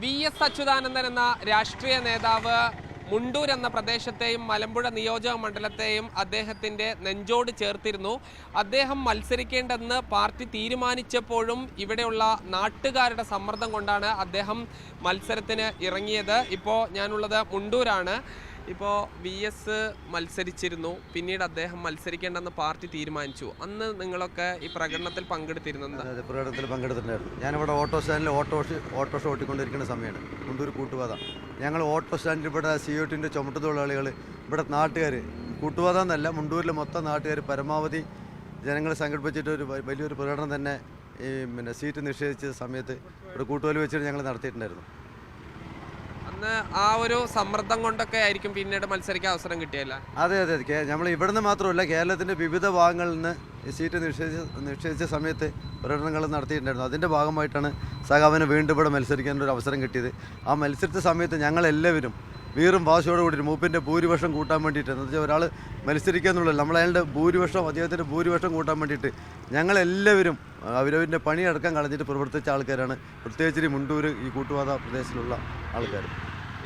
VS. Achuthanandan എന്ന രാഷ്ട്രീയ നേതാവ് മുണ്ടൂർ എന്ന പ്രദേശത്തെയും മലമ്പുഴ നിയോജക മണ്ഡലത്തെയും അദ്ദേഹത്തിൻ്റെ നെഞ്ചോട് ചേർത്തിരുന്നു. അദ്ദേഹം മത്സരിക്കേണ്ടെന്ന് പാർട്ടി തീരുമാനിച്ചപ്പോഴും ഇവിടെയുള്ള നാട്ടുകാരുടെ സമ്മർദ്ദം കൊണ്ടാണ് അദ്ദേഹം മത്സരത്തിന് ഇറങ്ങിയത്. ഇപ്പോൾ ഞാനുള്ളത് മുണ്ടൂരാണ്. ഇപ്പോൾ വി.എസ്. മത്സരിച്ചിരുന്നു, പിന്നീട് അദ്ദേഹം മത്സരിക്കേണ്ടെന്ന് പാർട്ടി തീരുമാനിച്ചു. അന്ന് നിങ്ങളൊക്കെ ഈ പ്രകടനത്തിൽ പങ്കെടുത്തിരുന്നത്? പ്രകടനത്തിൽ പങ്കെടുത്തിട്ടുണ്ടായിരുന്നു. ഞാനിവിടെ ഓട്ടോ സ്റ്റാൻഡിൽ ഓട്ടോറിക്ഷ ഓട്ടിക്കൊണ്ടിരിക്കുന്ന സമയമാണ്. മുണ്ടൂർ കൂട്ടുപാത. ഞങ്ങൾ ഓട്ടോ സ്റ്റാൻഡിൽ ഇവിടെ CO2 ചുമട്ട് തൊഴിലാളികൾ, ഇവിടെ നാട്ടുകാർ, കൂട്ടുപാത എന്നല്ല മുണ്ടൂരിലെ മൊത്തം നാട്ടുകാർ പരമാവധി ജനങ്ങളെ സംഘടിപ്പിച്ചിട്ട് ഒരു വലിയൊരു പ്രകടനം തന്നെ ഈ സീറ്റ് നിഷേധിച്ച സമയത്ത് ഇവിടെ കൂട്ടുപാലി വെച്ചിട്ട് ഞങ്ങൾ നടത്തിയിട്ടുണ്ടായിരുന്നു. അന്ന് ആ ഒരു സമ്മർദ്ദം കൊണ്ടൊക്കെ ആയിരിക്കും പിന്നീട് മത്സരിക്കാൻ അവസരം കിട്ടിയല്ല? അതെ, നമ്മൾ ഇവിടുന്ന് മാത്രമല്ല, കേരളത്തിൻ്റെ വിവിധ ഭാഗങ്ങളിൽ നിന്ന് സീറ്റ് നിഷേധിച്ച സമയത്ത് പ്രകടനങ്ങൾ നടത്തിയിട്ടുണ്ടായിരുന്നു. അതിൻ്റെ ഭാഗമായിട്ടാണ് സഖാവിന് വീണ്ടും ഇവിടെ മത്സരിക്കാനൊരു അവസരം കിട്ടിയത്. ആ മത്സരിച്ച സമയത്ത് ഞങ്ങളെല്ലാവരും വീറും വാശിയോട് കൂടിയിട്ട് മൂപ്പിൻ്റെ ഭൂരിപക്ഷം കൂട്ടാൻ വേണ്ടിയിട്ട്, എന്ന് വെച്ചാൽ ഒരാൾ മത്സരിക്കുക എന്നുള്ളത് നമ്മളയാളുടെ ഭൂരിപക്ഷം, അദ്ദേഹത്തിൻ്റെ ഭൂരിപക്ഷം കൂട്ടാൻ വേണ്ടിയിട്ട് ഞങ്ങളെല്ലാവരും അവരവൻ്റെ പണിയടക്കം കളഞ്ഞിട്ട് പ്രവർത്തിച്ച ആൾക്കാരാണ്, പ്രത്യേകിച്ച് മുണ്ടൂർ ഈ കൂട്ടുപാത പ്രദേശത്തിലുള്ള ആൾക്കാർ.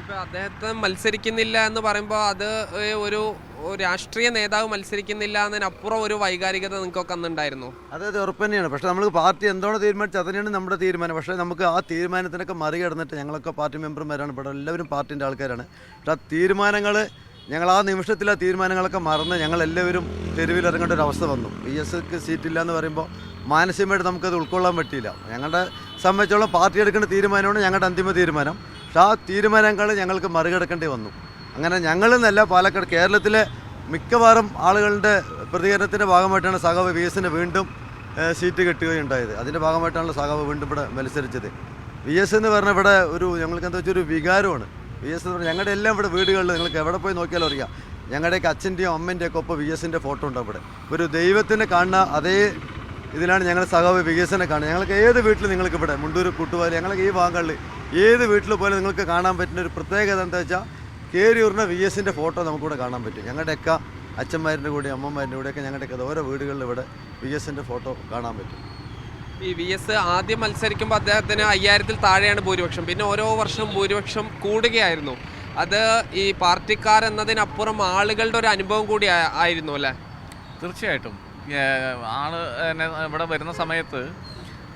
ഇപ്പോൾ അദ്ദേഹത്തെ മത്സരിക്കുന്നില്ല എന്ന് പറയുമ്പോൾ അത് ഒരു രാഷ്ട്രീയ നേതാവ് മത്സരിക്കുന്നില്ല എന്നതിനപ്പുറം ഒരു വൈകാരികത നിങ്ങൾക്കൊക്കെ അന്നുണ്ടായിരുന്നു? അതായത് ഉറപ്പ് തന്നെയാണ്. പക്ഷേ നമുക്ക് പാർട്ടി എന്താണോ തീരുമാനിച്ചത് അത് തന്നെയാണ് നമ്മുടെ തീരുമാനം. പക്ഷേ നമുക്ക് ആ തീരുമാനത്തിനൊക്കെ മറികടന്നിട്ട് ഞങ്ങളൊക്കെ പാർട്ടി മെമ്പർമാരാണ്, ഇവിടെ എല്ലാവരും പാർട്ടിൻ്റെ ആൾക്കാരാണ്. പക്ഷേ ആ തീരുമാനങ്ങൾ ഞങ്ങൾ ആ നിമിഷത്തിൽ ആ തീരുമാനങ്ങളൊക്കെ മറന്ന് ഞങ്ങളെല്ലാവരും തെരുവിലിറങ്ങേണ്ട ഒരു അവസ്ഥ വന്നു. വി.എസ്ക്ക് സീറ്റില്ല എന്ന് പറയുമ്പോൾ മാനസികമായിട്ട് നമുക്കത് ഉൾക്കൊള്ളാൻ പറ്റിയില്ല. ഞങ്ങളുടെ സംബന്ധിച്ചോളം പാർട്ടി എടുക്കേണ്ട തീരുമാനമാണ് ഞങ്ങളുടെ അന്തിമ തീരുമാനം. പക്ഷേ ആ തീരുമാനങ്ങൾ ഞങ്ങൾക്ക് മറികടക്കേണ്ടി വന്നു. അങ്ങനെ ഞങ്ങളെന്നല്ല, പാലക്കാട് കേരളത്തിലെ മിക്കവാറും ആളുകളുടെ പ്രതികരണത്തിൻ്റെ ഭാഗമായിട്ടാണ് സഖാവ് വി.എസിന് വീണ്ടും സീറ്റ് കിട്ടുകയുണ്ടായത്. അതിൻ്റെ ഭാഗമായിട്ടാണല്ലോ സഖാവ് വീണ്ടും ഇവിടെ മത്സരിച്ചത്. വി.എസ് എന്ന് പറഞ്ഞാൽ ഇവിടെ ഞങ്ങൾക്ക് എന്താ വെച്ചാൽ ഒരു വികാരമാണ്. വി.എസ് എന്ന് പറഞ്ഞാൽ ഞങ്ങളുടെ എല്ലാം ഇവിടെ വീടുകളിൽ നിങ്ങൾക്ക് എവിടെ പോയി നോക്കിയാലും അറിയാം, ഞങ്ങളുടെയൊക്കെ അച്ഛൻ്റെയും അമ്മൻ്റെയൊക്കെ ഒപ്പം വി.എസിൻ്റെ ഫോട്ടോ ഉണ്ട് അവിടെ. ഒരു ദൈവത്തിനെ കാണുന്ന അതേ ഇതിലാണ് ഞങ്ങൾ സഖാവ് വി.എസിനെ കാണുന്നത്. ഞങ്ങൾക്ക് ഏത് വീട്ടിൽ നിങ്ങൾക്ക് ഇവിടെ മുണ്ടൂർ കൂട്ടുപാലി ഞങ്ങൾക്ക് ഈ ഭാഗങ്ങളിൽ ഏത് വീട്ടിൽ പോലും നിങ്ങൾക്ക് കാണാൻ പറ്റുന്ന ഒരു പ്രത്യേകത എന്താ വെച്ചാൽ കയറിയൂറിന വി.എസിൻ്റെ ഫോട്ടോ നമുക്കിവിടെ കാണാൻ പറ്റും. ഞങ്ങളുടെയൊക്കെ അച്ഛന്മാരുടെ കൂടെ അമ്മമാരുടെ കൂടെയൊക്കെ ഞങ്ങളുടെയൊക്കെ ഓരോ വീടുകളിൽ ഇവിടെ വി.എസിൻ്റെ ഫോട്ടോ കാണാൻ പറ്റും. ഈ വി.എസ് ആദ്യം മത്സരിക്കുമ്പോൾ അദ്ദേഹത്തിന് 5000-ൽ താഴെയാണ് ഭൂരിപക്ഷം. പിന്നെ ഓരോ വർഷവും ഭൂരിപക്ഷം കൂടുകയായിരുന്നു. അത് ഈ പാർട്ടിക്കാരെന്നതിനപ്പുറം ആളുകളുടെ ഒരു അനുഭവം കൂടി ആയിരുന്നു അല്ലേ? തീർച്ചയായിട്ടും. ആള് ഇവിടെ വരുന്ന സമയത്ത്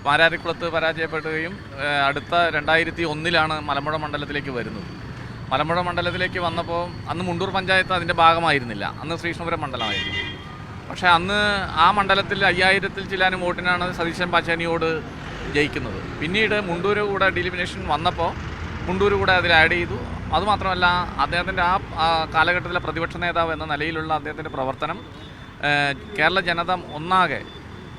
പാരാരിക്കുളത്ത് പരാജയപ്പെടുകയും അടുത്ത 2001 മലമ്പുഴ മണ്ഡലത്തിലേക്ക് വരുന്നത്. മലമ്പുഴ മണ്ഡലത്തിലേക്ക് വന്നപ്പോൾ അന്ന് മുണ്ടൂർ പഞ്ചായത്ത് അതിൻ്റെ ഭാഗമായിരുന്നില്ല, അന്ന് ശ്രീകൃഷ്ണപുരം മണ്ഡലമായിരുന്നു. പക്ഷേ അന്ന് ആ മണ്ഡലത്തിൽ 5000-ൽ ചില്ലാനും വോട്ടിനാണ് സതീശൻ പാച്ചാനിയോട് ജയിക്കുന്നത്. പിന്നീട് മുണ്ടൂർ കൂടെ ഡിലിമിനേഷൻ വന്നപ്പോൾ മുണ്ടൂർ കൂടെ അതിൽ ആഡ് ചെയ്തു. അതുമാത്രമല്ല, അദ്ദേഹത്തിൻ്റെ ആ കാലഘട്ടത്തിലെ പ്രതിപക്ഷ നേതാവ് എന്ന നിലയിലുള്ള അദ്ദേഹത്തിൻ്റെ പ്രവർത്തനം കേരള ജനത ഒന്നാകെ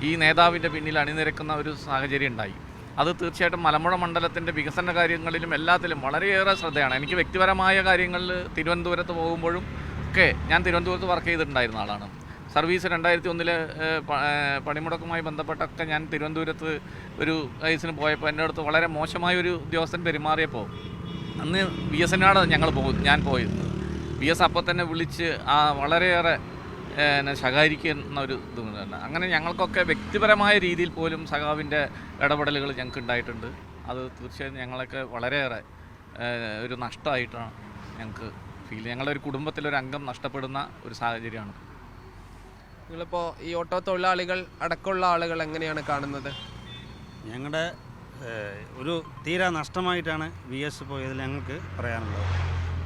ഈ നേതാവിൻ്റെ പിന്നിൽ അണിനിരക്കുന്ന ഒരു സാഹചര്യം ഉണ്ടായി. അത് തീർച്ചയായിട്ടും മലമ്പുഴ മണ്ഡലത്തിൻ്റെ വികസന കാര്യങ്ങളിലും എല്ലാത്തിലും വളരെയേറെ ശ്രദ്ധയാണ്. എനിക്ക് വ്യക്തിപരമായ കാര്യങ്ങളിൽ തിരുവനന്തപുരത്ത് പോകുമ്പോഴും ഒക്കെ, ഞാൻ തിരുവനന്തപുരത്ത് വർക്ക് ചെയ്തിട്ടുണ്ടായിരുന്ന ആളാണ്. സർവീസ് 2001 പണിമുടക്കുമായി ബന്ധപ്പെട്ടൊക്കെ ഞാൻ തിരുവനന്തപുരത്ത് ഒരു കേസിന് പോയപ്പോൾ എൻ്റെ അടുത്ത് വളരെ മോശമായൊരു ഉദ്യോഗസ്ഥൻ പെരുമാറിയപ്പോൾ അന്ന് വി.എസിനാണ് ഞാൻ പോയിരുന്നത്. വി.എസ് അപ്പോൾ തന്നെ വിളിച്ച് വളരെയേറെ ശകാരിക്കുന്ന ഒരു ഇതുണ്ട്. അങ്ങനെ ഞങ്ങൾക്കൊക്കെ വ്യക്തിപരമായ രീതിയിൽ പോലും സഖാവിൻ്റെ ഇടപെടലുകൾ ഞങ്ങൾക്ക് ഉണ്ടായിട്ടുണ്ട്. അത് തീർച്ചയായും ഞങ്ങളൊക്കെ വളരെയേറെ ഒരു നഷ്ടമായിട്ടാണ് ഞങ്ങൾക്ക് ഫീൽ. ഞങ്ങളുടെ ഒരു കുടുംബത്തിലൊരു അംഗം നഷ്ടപ്പെടുന്ന ഒരു സാഹചര്യമാണ്. നിങ്ങളിപ്പോൾ ഈ ഓട്ടോ തൊഴിലാളികൾ അടക്കമുള്ള ആളുകൾ എങ്ങനെയാണ് കാണുന്നത്? ഞങ്ങളുടെ ഒരു തീരാ നഷ്ടമായിട്ടാണ് വി.എസ് പോയതിൽ ഞങ്ങൾക്ക് പറയാനുള്ളത്.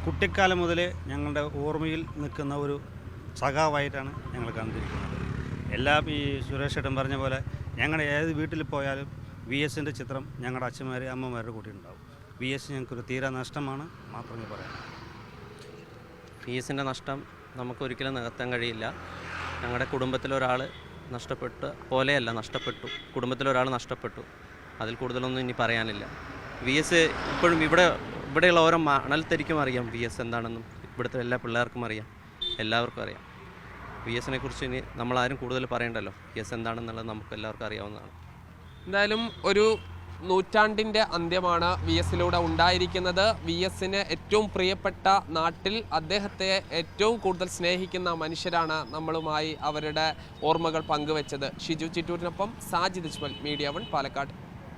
കുട്ടിക്കാലം മുതൽ ഞങ്ങളുടെ ഓർമ്മയിൽ നിൽക്കുന്ന ഒരു സഖാവായിട്ടാണ് ഞങ്ങൾ കണ്ടിരിക്കുന്നത്. എല്ലാം ഈ സുരേഷ് ഏട്ടൻ പറഞ്ഞ പോലെ ഞങ്ങളുടെ ഏത് വീട്ടിൽ പോയാലും വി.എസിൻ്റെ ചിത്രം ഞങ്ങളുടെ അച്ഛന്മാർ അമ്മമാരുടെ കൂടെ ഉണ്ടാവും. വി.എസ് ഞങ്ങൾക്കൊരു തീരാ നഷ്ടമാണ് മാത്രമേ പറയാം. വി.എസിൻ്റെ നഷ്ടം നമുക്കൊരിക്കലും നികത്താൻ കഴിയില്ല. ഞങ്ങളുടെ കുടുംബത്തിലൊരാൾ നഷ്ടപ്പെട്ട പോലെയല്ല, കുടുംബത്തിലൊരാൾ നഷ്ടപ്പെട്ടു. അതിൽ കൂടുതലൊന്നും ഇനി പറയാനില്ല. വി.എസ് ഇപ്പോഴും ഇവിടെയുള്ള ഓരോ മണൽത്തരിക്കും അറിയാം വി.എസ് എന്താണെന്നും. ഇവിടുത്തെ എല്ലാ പിള്ളേർക്കും അറിയാം, എല്ലാവർക്കും അറിയാം. വി.എസിനെ കുറിച്ച് ഇനി നമ്മളാരും കൂടുതൽ പറയണ്ടല്ലോ. വി.എസ് എന്താണെന്നുള്ളത് നമുക്ക് എല്ലാവർക്കും അറിയാവുന്നതാണ്. എന്തായാലും ഒരു നൂറ്റാണ്ടിൻ്റെ അന്ത്യമാണ് വി.എസിലൂടെ ഉണ്ടായിരിക്കുന്നത്. വി.എസിന് ഏറ്റവും പ്രിയപ്പെട്ട നാട്ടിൽ അദ്ദേഹത്തെ ഏറ്റവും കൂടുതൽ സ്നേഹിക്കുന്ന മനുഷ്യരാണ് നമ്മളുമായി അവരുടെ ഓർമ്മകൾ പങ്കുവെച്ചത്. ഷിജു ചിറ്റൂരിനൊപ്പം സാജിദ് ഇസ്മൽ, മീഡിയ 1 പാലക്കാട്.